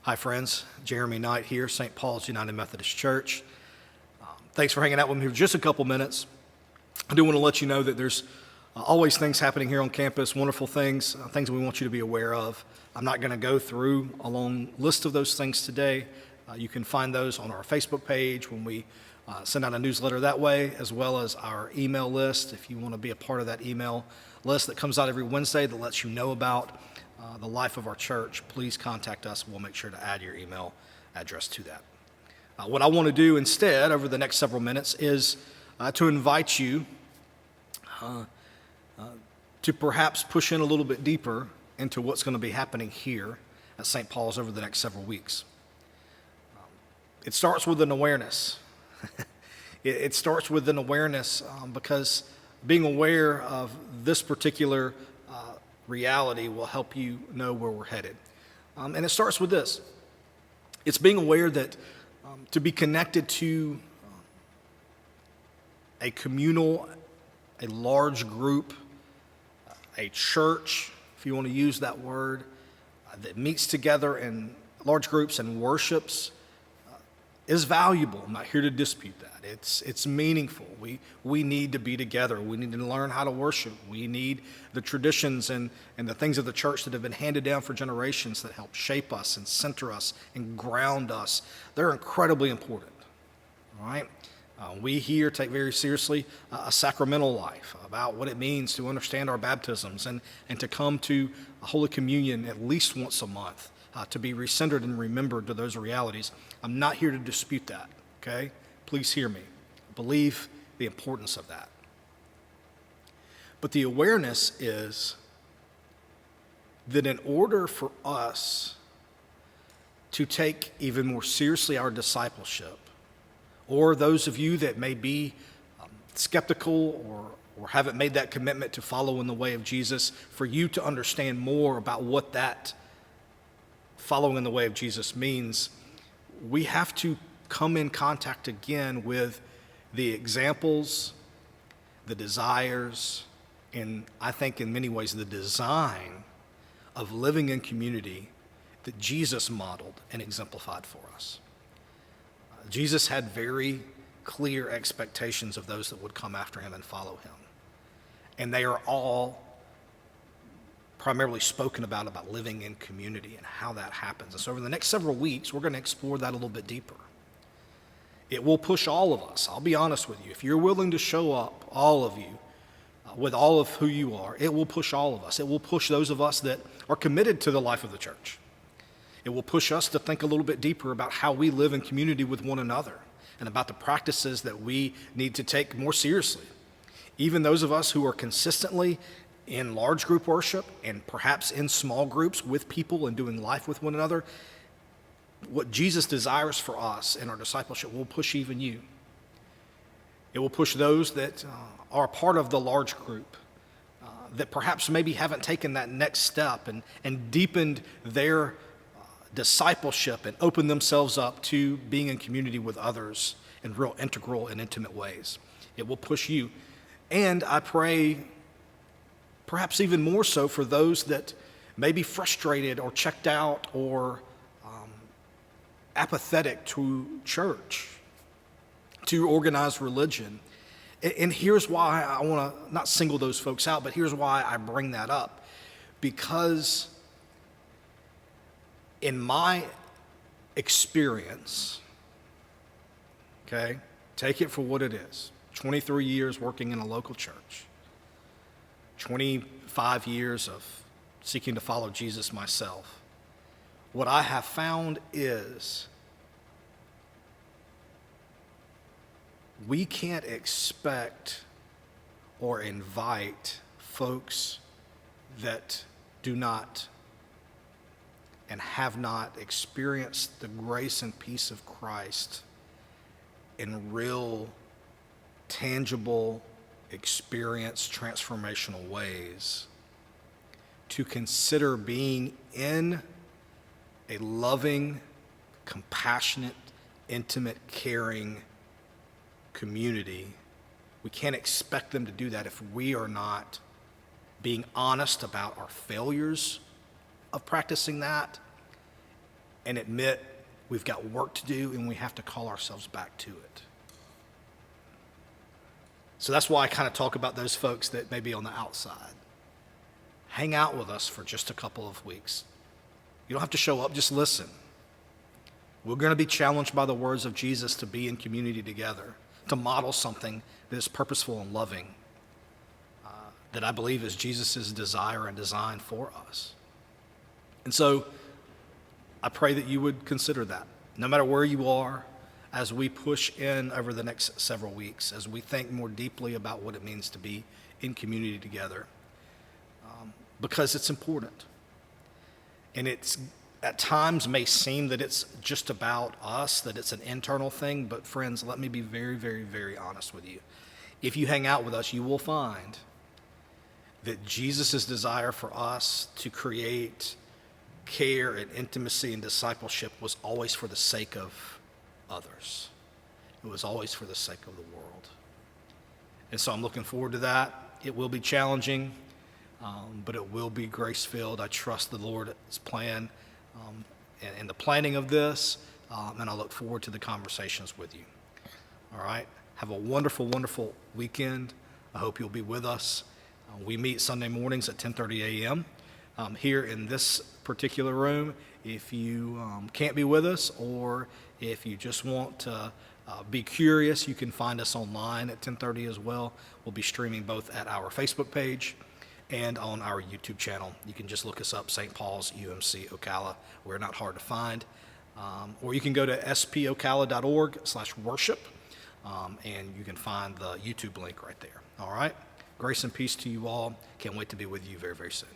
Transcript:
Hi friends, Jeremy Knight here, St. Paul's United Methodist Church. Thanks for hanging out with me for just a couple minutes. I do want to let you know that there's always things happening here on campus, wonderful things, things we want you to be aware of. I'm not going to go through a long list of those things today. You can find those on our Facebook page when we send out a newsletter that way, as well as our email list. If you want to be a part of that email list that comes out every Wednesday that lets you know about the life of our church, please contact us. We'll make sure to add your email address to that. What I want to do instead over the next several minutes is to invite you to perhaps push in a little bit deeper into what's going to be happening here at St. Paul's over the next several weeks. It starts with an awareness. It starts with an awareness because being aware of this particular reality will help you know where we're headed. And it starts with this. It's being aware that to be connected to a communal, a large group, a church, if you want to use that word, that meets together in large groups and worships is valuable. I'm not here to dispute that. It's meaningful. We need to be together. We need to learn how to worship. We need the traditions and the things of the church that have been handed down for generations that help shape us and center us and ground us. They're incredibly important, all right? We here take very seriously a sacramental life, about what it means to understand our baptisms and to come to a Holy Communion at least once a month, to be recentered and remembered to those realities. I'm not here to dispute that, okay? Please hear me. Believe the importance of that. But the awareness is that in order for us to take even more seriously our discipleship, or those of you that may be skeptical or haven't made that commitment to follow in the way of Jesus, for you to understand more about what that following in the way of Jesus means, we have to come in contact again with the examples, the desires, and I think in many ways the design of living in community that Jesus modeled and exemplified for us. Jesus had very clear expectations of those that would come after him and follow him. And they are all primarily spoken about living in community and how that happens. And so over the next several weeks, we're going to explore that a little bit deeper. It will push all of us. I'll be honest with you. If you're willing to show up, all of you, with all of who you are, it will push all of us. It will push those of us that are committed to the life of the church. It will push us to think a little bit deeper about how we live in community with one another and about the practices that we need to take more seriously. Even those of us who are consistently in large group worship and perhaps in small groups with people and doing life with one another, what Jesus desires for us in our discipleship will push even you. It will push those that are part of the large group that perhaps maybe haven't taken that next step and deepened their discipleship and opened themselves up to being in community with others in real integral and intimate ways. It will push you. And I pray perhaps even more so for those that may be frustrated or checked out or apathetic to church, to organized religion. And here's why I want to not single those folks out, but here's why I bring that up. Because in my experience, okay, take it for what it is, 23 years working in a local church, 25 years of seeking to follow Jesus myself, what I have found is we can't expect or invite folks that do not and have not experienced the grace and peace of Christ in real, tangible, experience transformational ways to consider being in a loving, compassionate, intimate, caring community. We can't expect them to do that if we are not being honest about our failures of practicing that and admit we've got work to do and we have to call ourselves back to it. So that's why I kind of talk about those folks that may be on the outside. Hang out with us for just a couple of weeks. You don't have to show up, just listen. We're going to be challenged by the words of Jesus to be in community together, to model something that is purposeful and loving, that I believe is Jesus' desire and design for us. And so I pray that you would consider that, no matter where you are, as we push in over the next several weeks, as we think more deeply about what it means to be in community together, because it's important. And it's at times may seem that it's just about us, that it's an internal thing, but friends, let me be very, very, very honest with you. If you hang out with us, you will find that Jesus' desire for us to create care and intimacy and discipleship was always for the sake of others. It was always for the sake of the world. And so I'm looking forward to that. It will be challenging, but it will be grace-filled. I trust the Lord's plan and the planning of this, and I look forward to the conversations with you. All right? Have a wonderful, wonderful weekend. I hope you'll be with us. We meet Sunday mornings at 10:30 a.m. Here in this particular room. If you can't be with us, or if you just want to be curious, you can find us online at 10:30 as well. We'll be streaming both at our Facebook page and on our YouTube channel. You can just look us up, St. Paul's UMC Ocala. We're not hard to find. Or you can go to spocala.org/worship, and you can find the YouTube link right there. All right? Grace and peace to you all. Can't wait to be with you very, very soon.